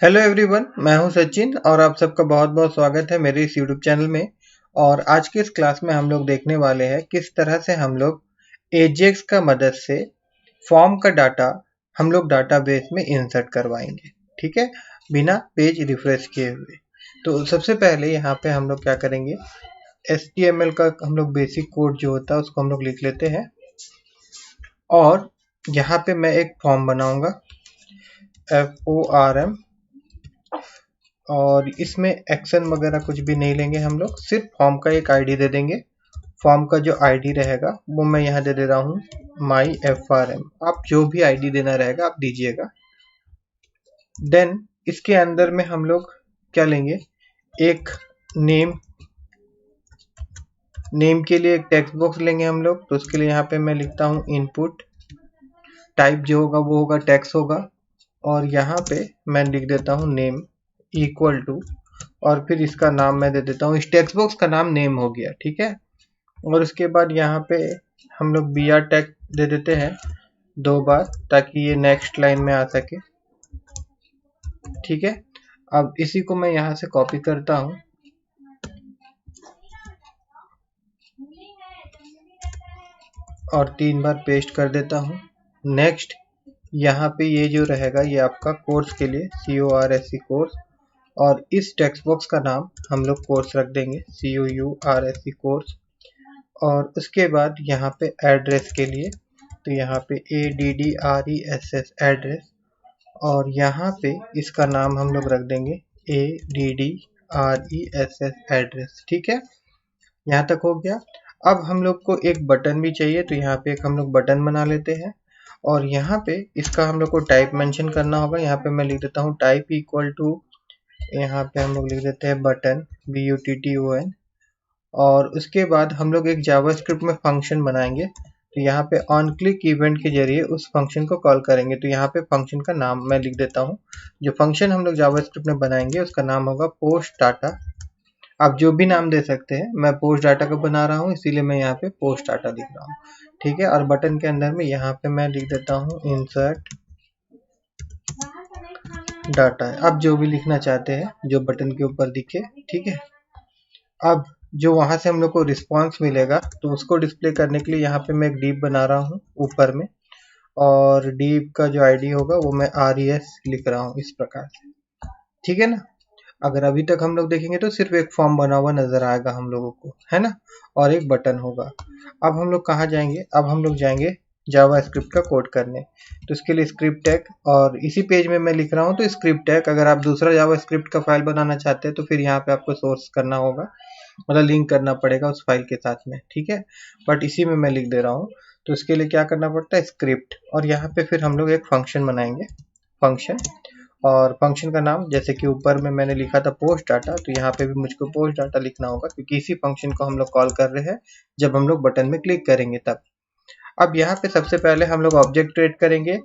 Hello everyone, मैं हूं सचिन और आप सबका बहुत बहुत स्वागत है मेरे इस यूट्यूब चैनल में। और आज की इस क्लास में हम लोग देखने वाले हैं किस तरह से हम लोग एजेक्स का मदद से फॉर्म का डाटा हम लोग डाटाबेस में इंसर्ट करवाएंगे। ठीक है, बिना पेज रिफ्रेश किए हुए। तो सबसे पहले यहाँ पे हम लोग क्या करेंगे, HTML का हम लोग बेसिक कोड जो होता है उसको हम लोग लिख लेते हैं। और यहाँ पे मैं एक फॉर्म बनाऊंगा FORM, और इसमें एक्शन वगैरह कुछ भी नहीं लेंगे हम लोग, सिर्फ फॉर्म का एक आईडी दे देंगे। फॉर्म का जो आईडी रहेगा वो मैं यहाँ दे रहा हूँ myFRM। आप जो भी आईडी देना रहेगा आप दीजिएगा। देन इसके अंदर में हम लोग क्या लेंगे, एक नेम के लिए एक टेक्स्ट बॉक्स लेंगे हम लोग। तो उसके लिए यहाँ पे मैं लिखता हूँ इनपुट, टाइप जो होगा वो होगा टेक्स्ट होगा, और यहाँ पे मैं लिख देता हूँ नेम इक्वल टू, और फिर इसका नाम मैं दे देता हूँ, इस टेक्स्ट बॉक्स का नाम नेम हो गया। ठीक है, और उसके बाद यहाँ पे हम लोग br टैग दे देते हैं 2 बार ताकि ये नेक्स्ट लाइन में आ सके। ठीक है, अब इसी को मैं यहाँ से कॉपी करता हूँ और 3 बार पेस्ट कर देता हूँ। नेक्स्ट यहाँ पे ये जो रहेगा ये आपका कोर्स के लिए CORSE कोर्स, और इस टेक्स्ट बॉक्स का नाम हम लोग कोर्स रख देंगे COURSE कोर्स। और उसके बाद यहाँ पे एड्रेस के लिए तो यहाँ पे ADDRESS एड्रेस, और यहाँ पे इसका नाम हम लोग रख देंगे ADDRESS एड्रेस। ठीक है, यहाँ तक हो गया। अब हम लोग को एक बटन भी चाहिए, तो यहाँ पे एक हम लोग बटन बना लेते हैं, और यहाँ पे इसका हम लोग को टाइप मेंशन करना होगा। यहाँ पे मैं लिख देता हूँ टाइप इक्वल टू, यहाँ पे हम लोग लिख देते हैं बटन BUTTON, और उसके बाद हम लोग एक जावास्क्रिप्ट में फंक्शन बनाएंगे। तो यहाँ पे ऑन क्लिक इवेंट के जरिए उस फंक्शन को कॉल करेंगे। तो यहाँ पे फंक्शन का नाम मैं लिख देता हूँ, जो फंक्शन हम लोग जावास्क्रिप्ट में बनाएंगे उसका नाम होगा पोस्ट डाटा। आप जो भी नाम दे सकते हैं, मैं पोस्ट डाटा का बना रहा हूँ इसीलिए मैं यहाँ पे पोस्ट डाटा लिख रहा हूँ। ठीक है, और बटन के अंदर में यहाँ पे मैं लिख देता हूँ इंसर्ट डाटा। आप जो भी लिखना चाहते हैं जो बटन के ऊपर दिखे। ठीक है, अब जो वहां से हम लोग को रिस्पांस मिलेगा तो उसको डिस्प्ले करने के लिए यहाँ पे मैं एक डिव बना रहा हूँ ऊपर में, और डिव का जो आईडी होगा वो मैं RES लिख रहा हूँ इस प्रकार से। ठीक है ना, अगर अभी तक हम लोग देखेंगे तो सिर्फ एक फॉर्म बना हुआ नजर आएगा हम लोगों को, है ना, और एक बटन होगा। अब हम लोग कहाँ जाएंगे, अब हम लोग जाएंगे जावास्क्रिप्ट का कोड करने। तो इसके लिए स्क्रिप्ट टैग, और इसी पेज में मैं लिख रहा हूँ तो स्क्रिप्ट टैग। अगर आप दूसरा जावास्क्रिप्ट का फाइल बनाना चाहते हैं तो फिर यहाँ पे आपको सोर्स करना होगा, मतलब लिंक करना पड़ेगा उस फाइल के साथ में। ठीक है, बट इसी में मैं लिख दे रहा हूँ। तो इसके लिए क्या करना पड़ता है, स्क्रिप्ट, और यहाँ पे फिर हम लोग एक फंक्शन बनाएंगे, फंक्शन, और फंक्शन का नाम जैसे कि ऊपर में मैंने लिखा था पोस्ट डाटा, तो यहाँ पे भी मुझको पोस्ट डाटा लिखना होगा क्योंकि इसी फंक्शन को हम लोग कॉल कर रहे हैं जब हम लोग बटन में क्लिक करेंगे तब। अब यहाँ पे सबसे पहले हम लोग ऑब्जेक्ट क्रिएट करेंगे।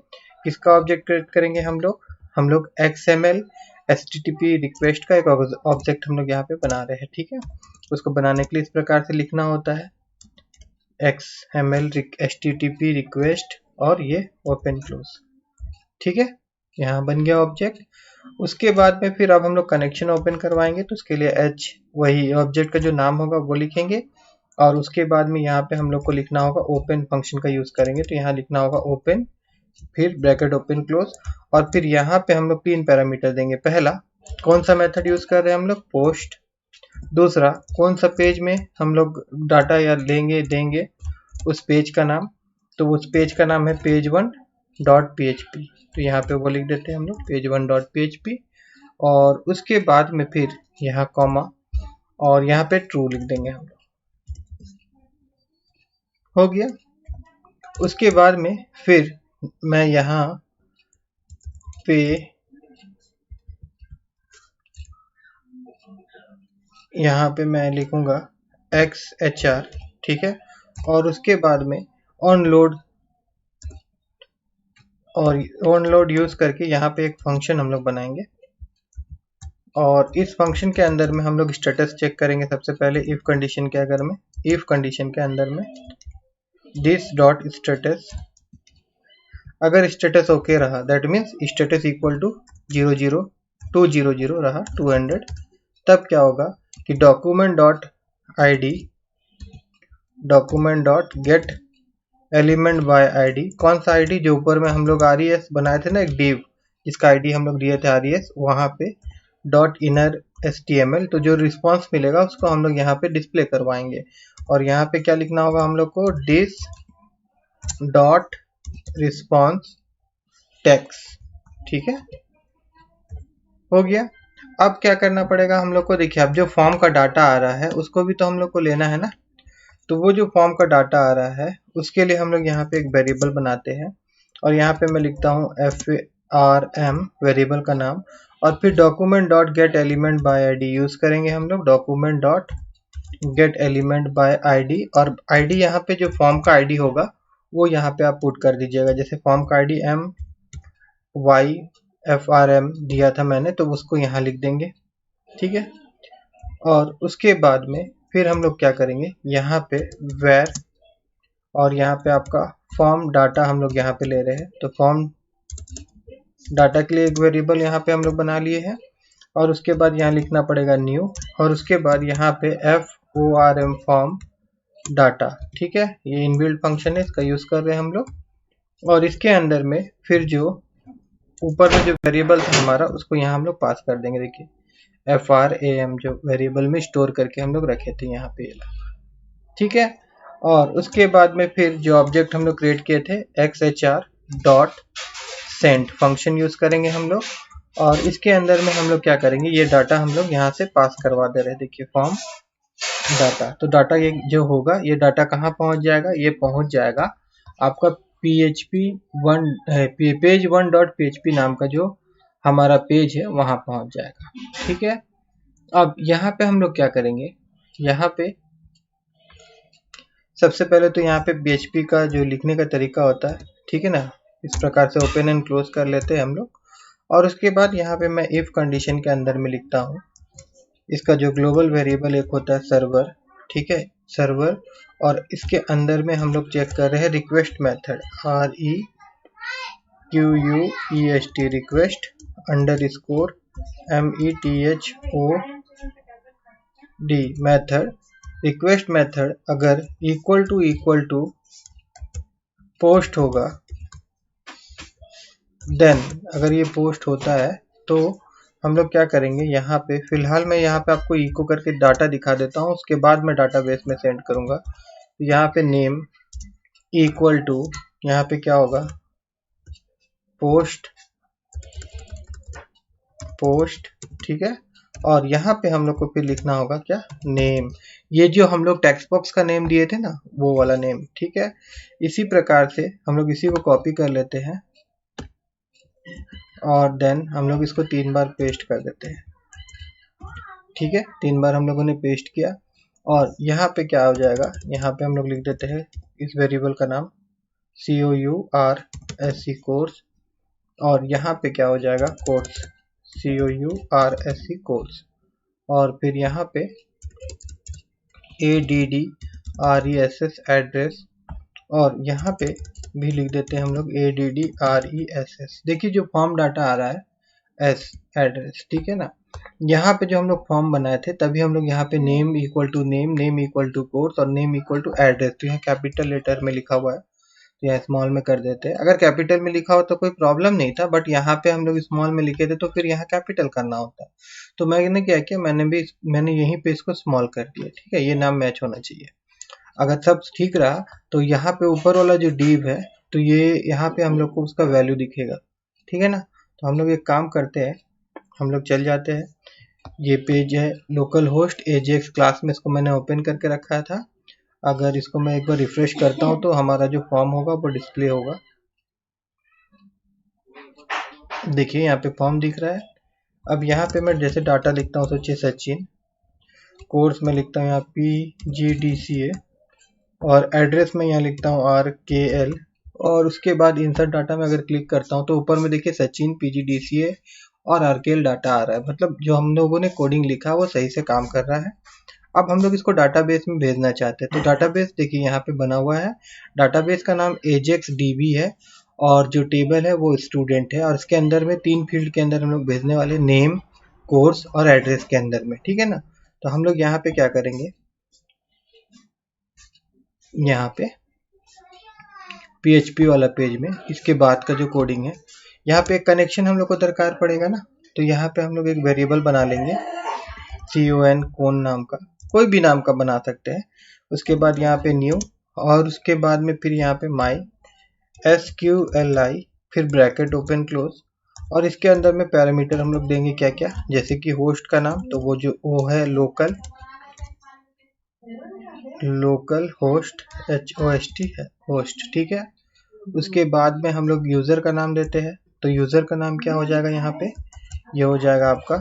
किसका ऑब्जेक्ट क्रिएट करेंगे हम लोग XML HTTP रिक्वेस्ट का एक ऑब्जेक्ट हम लोग यहाँ पे बना रहे हैं। ठीक है, उसको बनाने के लिए इस प्रकार से लिखना होता है XML HTTP रिक्वेस्ट, और ये ओपन क्लोज। ठीक है, यहाँ बन गया ऑब्जेक्ट। उसके बाद में फिर अब हम लोग कनेक्शन ओपन करवाएंगे, तो उसके लिए वही ऑब्जेक्ट का जो नाम होगा वो लिखेंगे, और उसके बाद में यहाँ पे हम लोग को लिखना होगा ओपन फंक्शन का यूज करेंगे। तो यहाँ लिखना होगा ओपन, फिर ब्रैकेट ओपन क्लोज, और फिर यहाँ पे हम लोग 3 पैरामीटर देंगे। पहला, कौन सा मेथड यूज कर रहे हैं हम लोग, पोस्ट। दूसरा, कौन सा पेज में हम लोग डाटा या देंगे उस पेज का नाम, तो उस पेज का नाम है page1.php। तो यहाँ पे वो लिख देते हैं हम लोग page1.php, और उसके बाद में फिर यहाँ कॉमा, और यहाँ पे ट्रू लिख देंगे हम लोग। हो गया। उसके बाद में फिर मैं यहाँ पे मैं लिखूंगा XHR। ठीक है, और उसके बाद में ऑनलोड यूज करके यहाँ पे एक फंक्शन हम लोग बनाएंगे, और इस फंक्शन के अंदर में हम लोग स्टेटस चेक करेंगे। सबसे पहले इफ कंडीशन के अंदर में दिस डॉट स्टेटस, अगर स्टेटस ओके रहा that means status equal to 00, 200 रहा 200, तब क्या होगा कि document dot get element by ID, कौन सा आईडी, जो ऊपर में हम लोग RES बनाए थे ना एक div, जिसका आईडी हम लोग दिए थे RES, वहां पे डॉट इनर HTML, तो जो रिस्पॉन्स मिलेगा उसको हम लोग यहाँ पे डिस्प्ले करवाएंगे। और यहाँ पे क्या लिखना होगा हम लोग को, दिस डॉट रिस्पॉन्स टेक्स्ट, ठीक है, हो गया। अब क्या करना पड़ेगा हम लोग को, देखिए अब जो फॉर्म का डाटा आ रहा है उसको भी तो हम लोग को लेना है ना, तो वो जो फॉर्म का डाटा आ रहा है उसके लिए हम लोग यहाँ पे एक वेरिएबल बनाते हैं, और यहाँ पे मैं लिखता हूँ FRM वेरिएबल का नाम, और फिर document dot get element by ID use करेंगे हम लोग, document dot get element by ID, और आईडी यहाँ पे जो फॉर्म का आईडी होगा वो यहाँ पे आप पुट कर दीजिएगा, जैसे फॉर्म का आईडी MYFRM दिया था मैंने, तो उसको यहाँ लिख देंगे, ठीक है। और उसके बाद में फिर हम लोग क्या करेंगे, यहाँ पे where, और यहाँ पे आपका फॉर्म डाटा हम लोग यहाँ पे ले रहे हैं, तो फॉर्म डाटा के लिए एक वेरिएबल यहाँ पे हम लोग बना लिए हैं, और उसके बाद यहाँ लिखना पड़ेगा न्यू, और उसके बाद यहाँ पे FORM फॉर्म डाटा, ठीक है, ये इनबिल्ट फंक्शन है, इसका यूज कर रहे हैं हम लोग। और इसके अंदर में फिर जो ऊपर में जो वेरिएबल था हमारा उसको यहाँ हम लोग पास कर देंगे, देखिए FRAM जो वेरिएबल में स्टोर करके हम लोग रखे थे यहाँ पे, ठीक है। और उसके बाद में फिर जो ऑब्जेक्ट हम लोग क्रिएट किए थे XHR dot send function use करेंगे हम लोग, और इसके अंदर में हम लोग क्या करेंगे, ये डाटा हम लोग यहाँ से पास करवा दे रहे हैं, देखिए फॉर्म डाटा, तो डाटा ये जो होगा ये डाटा कहाँ पहुँच जाएगा, ये पहुँच जाएगा आपका पेज 1.php नाम का जो हमारा पेज है वहाँ पहुँच जाएगा, ठीक है। अब यहाँ पे हम लोग क्या करेंगे, यहाँ पे सबसे पहले तो यहाँ पे PHP का जो लिखने का तरीका होता है, ठीक है ना, इस प्रकार से ओपन एंड क्लोज कर लेते हैं हम लोग, और उसके बाद यहाँ पे मैं इफ कंडीशन के अंदर में लिखता हूँ, इसका जो ग्लोबल वेरिएबल एक होता है सर्वर, ठीक है, सर्वर, और इसके अंदर में हम लोग चेक कर रहे हैं request method, REQUEST request underscore METHOD method, request method अगर इक्वल टू पोस्ट होगा, देन अगर ये पोस्ट होता है तो हम लोग क्या करेंगे, यहाँ पे फिलहाल मैं यहाँ पे आपको इको करके डाटा दिखा देता हूँ, उसके बाद मैं डाटाबेस में सेंड करूँगा। तो यहाँ पे नेम इक्वल टू, यहाँ पे क्या होगा, पोस्ट, ठीक है, और यहाँ पे हम लोग को फिर लिखना होगा क्या, नेम, ये जो हम लोग टेक्स्ट बॉक्स का नेम दिए थे ना वो वाला नेम, ठीक है। इसी प्रकार से हम लोग इसी को कॉपी कर लेते हैं, और देन हम लोग इसको 3 बार पेस्ट कर देते हैं, ठीक है, 3 बार हम लोगों ने पेस्ट किया, और यहाँ पे क्या हो जाएगा, यहाँ पे हम लोग लिख देते हैं इस वेरिएबल का नाम COURSE कोर्स, और यहाँ पे क्या हो जाएगा, कोर्स COURSE कोर्स, और फिर यहाँ पे ADDRESS एड्रेस, और यहाँ पे भी लिख देते हैं हम लोग ADDRESS, देखिए जो फॉर्म डाटा आ रहा है S एड्रेस, ठीक है ना। यहाँ पे जो हम लोग फॉर्म बनाए थे तभी हम लोग यहाँ पे name equal to name, name equal to course, और नेम इक्वल टू एड्रेस, तो यहाँ कैपिटल लेटर में लिखा हुआ है तो यहाँ स्मॉल में कर देते हैं, अगर कैपिटल में लिखा हो तो कोई प्रॉब्लम नहीं था, बट यहाँ पे हम लोग स्मॉल में लिखे थे तो फिर यहाँ कैपिटल करना होता है, तो मैंने क्या किया, मैंने यहीं पे इसको स्मॉल कर दिया, ठीक है, ये नाम मैच होना चाहिए। अगर सब ठीक रहा तो यहाँ पे ऊपर वाला जो div है तो ये यहाँ पे हम लोग को उसका वैल्यू दिखेगा, ठीक है ना। तो हम लोग एक काम करते हैं, हम लोग चल जाते हैं, ये पेज है लोकल होस्ट AJAX क्लास में, इसको मैंने ओपन करके रखा था, अगर इसको मैं एक बार रिफ्रेश करता हूँ तो हमारा जो फॉर्म होगा वो डिस्प्ले होगा, देखिए यहाँ पे फॉर्म दिख रहा है। अब यहाँ पे मैं जैसे डाटा लिखता हूँ, सोचिए सचिन, कोर्स में लिखता हूँ यहाँ PGDCA, और एड्रेस में यहाँ लिखता हूँ RKL, और उसके बाद इंसर्ट डाटा में अगर क्लिक करता हूँ तो ऊपर में देखिए सचिन PGDCA और RKL डाटा आ रहा है, मतलब जो हम लोगों ने कोडिंग लिखा वो सही से काम कर रहा है। अब हम लोग इसको डाटाबेस में भेजना चाहते हैं, तो डाटाबेस देखिए यहाँ पे बना हुआ है, डाटाबेस का नाम AJAXDB है, और जो टेबल है वो स्टूडेंट है, और इसके अंदर में 3 फील्ड के अंदर हम लोग भेजने वाले नेम, कोर्स और एड्रेस के अंदर में, ठीक है ना। तो हम लोग यहाँ पे क्या करेंगे, यहाँ पे PHP वाला पेज में इसके बाद का जो कोडिंग है, यहाँ पे एक कनेक्शन हम लोग को दरकार पड़ेगा ना। तो यहाँ पे हम लोग एक वेरिएबल बना लेंगे कौन नाम का, कोई भी नाम का बना सकते हैं। उसके बाद यहाँ पे न्यू, और उसके बाद में फिर यहाँ पे माई SQLI, फिर ब्रैकेट ओपन क्लोज, और इसके अंदर में पैरामीटर हम लोग देंगे क्या क्या, जैसे कि होस्ट का नाम, तो वो है लोकल होस्ट HOST है होस्ट, ठीक है। उसके बाद में हम लोग यूज़र का नाम देते हैं, तो यूज़र का नाम क्या हो जाएगा यहाँ पे, ये हो जाएगा आपका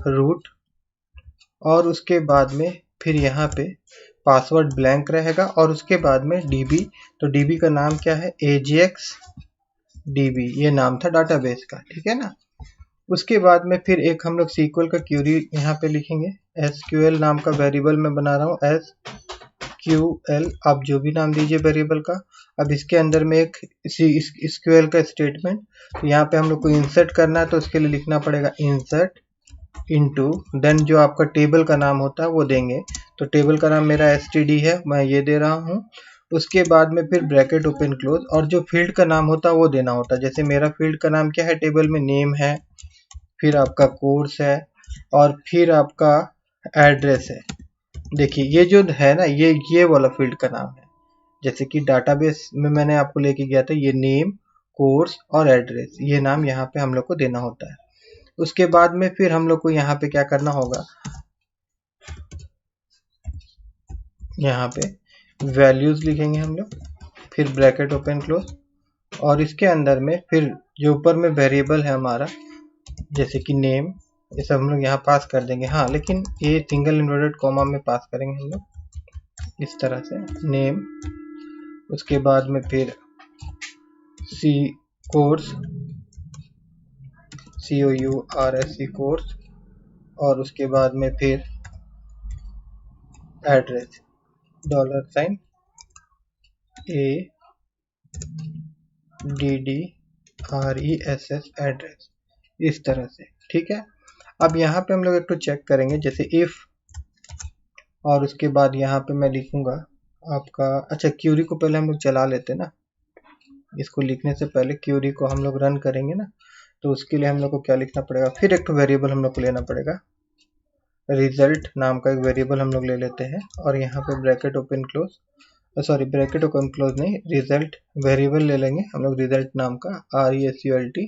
रूट, और उसके बाद में फिर यहाँ पे पासवर्ड ब्लैंक रहेगा, और उसके बाद में DB, तो DB का नाम क्या है, AJAX DB, ये नाम था डाटाबेस का, ठीक है ना। उसके बाद में फिर एक हम लोग SQL का क्यूरी यहाँ पे लिखेंगे, SQL नाम का वेरिएबल मैं बना रहा हूँ, SQL, आप जो भी नाम दीजिए वेरिएबल का। अब इसके अंदर में एक SQL का स्टेटमेंट, तो यहाँ पे हम लोग को इंसर्ट करना है, तो उसके लिए लिखना पड़ेगा इंसर्ट इनटू, देन जो आपका टेबल का नाम होता है वो देंगे, तो टेबल का नाम मेरा STD है, मैं ये दे रहा हूँ। उसके बाद में फिर ब्रैकेट ओपन क्लोज, और जो फील्ड का नाम होता है वो देना होता है, जैसे मेरा फील्ड का नाम क्या है, टेबल में नेम है, फिर आपका कोर्स है, और फिर आपका एड्रेस है। देखिए ये जो है ना, ये वाला फील्ड का नाम है, जैसे कि डाटाबेस में मैंने आपको लेके गया था, ये नेम, कोर्स और एड्रेस, ये नाम यहाँ पे हम लोग को देना होता है। उसके बाद में फिर हम लोग को यहाँ पे क्या करना होगा, यहाँ पे वैल्यूज लिखेंगे हम लोग, फिर ब्रैकेट ओपन क्लोज, और इसके अंदर में फिर जो ऊपर में वेरिएबल है हमारा, जैसे कि नेम, ये सब हम लोग यहाँ पास कर देंगे। हाँ, लेकिन ये सिंगल इन्वर्टेड कॉमा में पास करेंगे हम लोग इस तरह से, नेम, उसके बाद में फिर सी कोर्स, COURS कोर्स, और उसके बाद में फिर एड्रेस $ADDRESS एड्रेस, इस तरह से, ठीक है। अब यहाँ पे हम लोग एक तो चेक करेंगे, जैसे इफ, और उसके बाद यहाँ पे मैं लिखूंगा आपका, अच्छा क्यूरी को पहले हम लोग चला लेते ना, इसको लिखने से पहले क्यूरी को हम लोग रन करेंगे ना, तो उसके लिए हम लोग को क्या लिखना पड़ेगा, फिर एक तो वेरिएबल हम लोग को लेना पड़ेगा, रिजल्ट नाम का एक वेरिएबल हम लोग ले लेते हैं, और यहाँ पे bracket open close, sorry bracket open close नहीं, रिजल्ट वेरिएबल ले लेंगे हम लोग, रिजल्ट नाम का RESULT,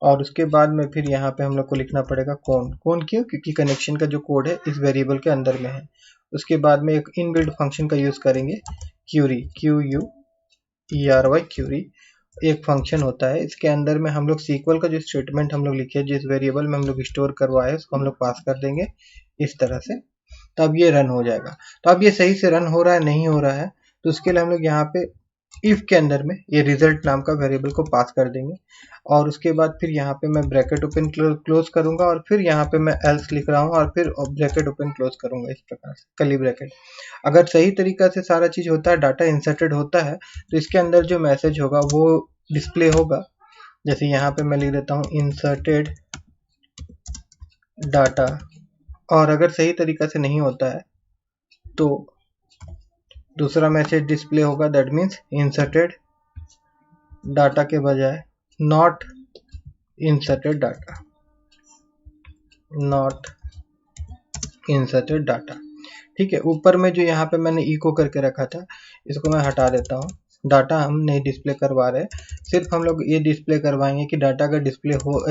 और उसके बाद में फिर यहाँ पे हम लोग को लिखना पड़ेगा कौन क्यों, क्योंकि कनेक्शन का जो कोड है इस वेरिएबल के अंदर में है। उसके बाद में एक इनबिल्ट फंक्शन का यूज़ करेंगे, क्यूरी, QUERY क्यूरी, एक फंक्शन होता है, इसके अंदर में हम लोग SQL का जो स्टेटमेंट हम लोग लिखे, जिस वेरिएबल में हम लोग स्टोर करवाए उसको हम लोग पास कर देंगे इस तरह से, तब ये रन हो जाएगा। तो अब ये सही से रन हो रहा है नहीं हो रहा है, तो उसके लिए हम लोग यहाँ पे इफ के अंदर में ये रिजल्ट नाम का वेरिएबल को पास कर देंगे, और उसके बाद फिर यहाँ पे मैं ब्रैकेट ओपन क्लोज करूंगा, और फिर यहाँ पे मैं एल्स लिख रहा हूँ, और फिर ब्रैकेट ओपन क्लोज करूंगा इस प्रकार से, कर्ली ब्रैकेट। अगर सही तरीका से सारा चीज होता है, डाटा इंसर्टेड होता है, तो इसके अंदर जो मैसेज होगा वो डिस्प्ले होगा, जैसे यहाँ पे मैं लिख देता हूँ इंसर्टेड डाटा, और अगर सही तरीका से नहीं होता है तो दूसरा मैसेज डिस्प्ले होगा, दैट मीन्स इंसर्टेड डाटा के बजाय not inserted data, not inserted data, ठीक है। ऊपर में जो यहाँ पे मैंने इको करके रखा था, इसको मैं हटा देता हूँ, डाटा हम नहीं डिस्प्ले करवा रहे, सिर्फ हम लोग ये डिस्प्ले करवाएंगे कि डाटा का डिस्प्ले हो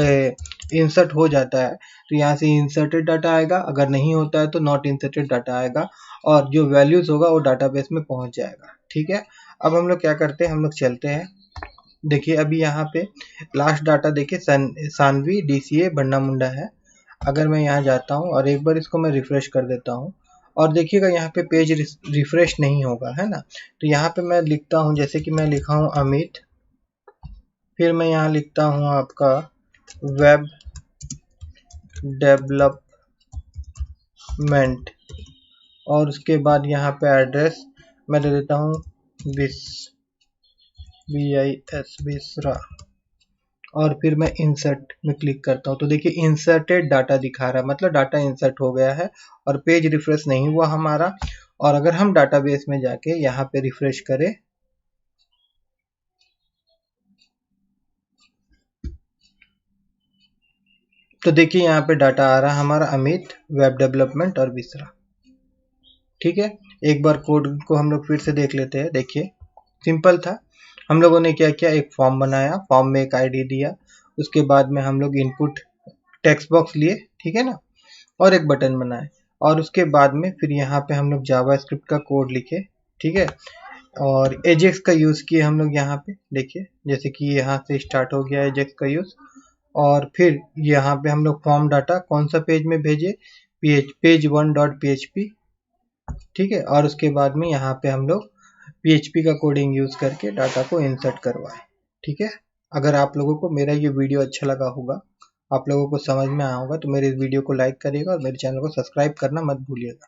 इंसर्ट हो जाता है तो यहाँ से इंसर्टेड डाटा आएगा, अगर नहीं होता है तो नॉट इंसर्टेड डाटा आएगा, और जो वैल्यूज होगा वो डाटाबेस में पहुंच जाएगा, ठीक है। अब हम लोग क्या करते हैं, हम लोग चलते हैं, देखिए अभी यहाँ पे लास्ट डाटा देखिए सानवी DCA बन्ना मुंडा है। अगर मैं यहाँ जाता हूँ और एक बार इसको मैं रिफ्रेश कर देता हूँ, और देखिएगा यहाँ पे पेज रिफ्रेश नहीं होगा, है ना। तो यहाँ पे मैं लिखता हूँ, जैसे कि मैं लिखा हूँ अमित, फिर मैं यहाँ लिखता हूँ आपका वेब डेवलपमेंट, और उसके बाद यहाँ पे एड्रेस मैं दे देता हूँ BIS बिसरा, और फिर मैं इंसर्ट में क्लिक करता हूँ तो देखिए इंसर्टेड डाटा दिखा रहा है, मतलब डाटा इंसर्ट हो गया है और पेज रिफ्रेश नहीं हुआ हमारा। और अगर हम डाटाबेस में जाके यहाँ पे रिफ्रेश करें तो देखिए यहाँ पे डाटा आ रहा है हमारा अमित, वेब डेवलपमेंट और विसरा। ठीक है, एक बार कोड को हम लोग फिर से देख लेते हैं। देखिए सिंपल था, हम लोगों ने क्या किया, एक फॉर्म बनाया, फॉर्म में एक आईडी दिया, उसके बाद में हम लोग इनपुट टेक्स्ट बॉक्स लिए, ठीक है ना, और एक बटन बनाए, और उसके बाद में फिर यहाँ पे हम लोग जावास्क्रिप्ट का कोड लिखे, ठीक है, और एजेक्स का यूज़ किए हम लोग यहाँ पे। देखिए जैसे कि यहाँ से स्टार्ट हो गया एजेक्स का यूज़, और फिर यहाँ पे हम लोग फॉर्म डाटा कौन सा पेज में भेजे, पेज 1.php, ठीक है, और उसके बाद में यहाँ पे हम लोग PHP का कोडिंग यूज़ करके डाटा को इंसर्ट करवाएं। ठीक है, अगर आप लोगों को मेरा ये वीडियो अच्छा लगा होगा, आप लोगों को समझ में आया होगा, तो मेरे इस वीडियो को लाइक करिएगा और मेरे चैनल को सब्सक्राइब करना मत भूलिएगा।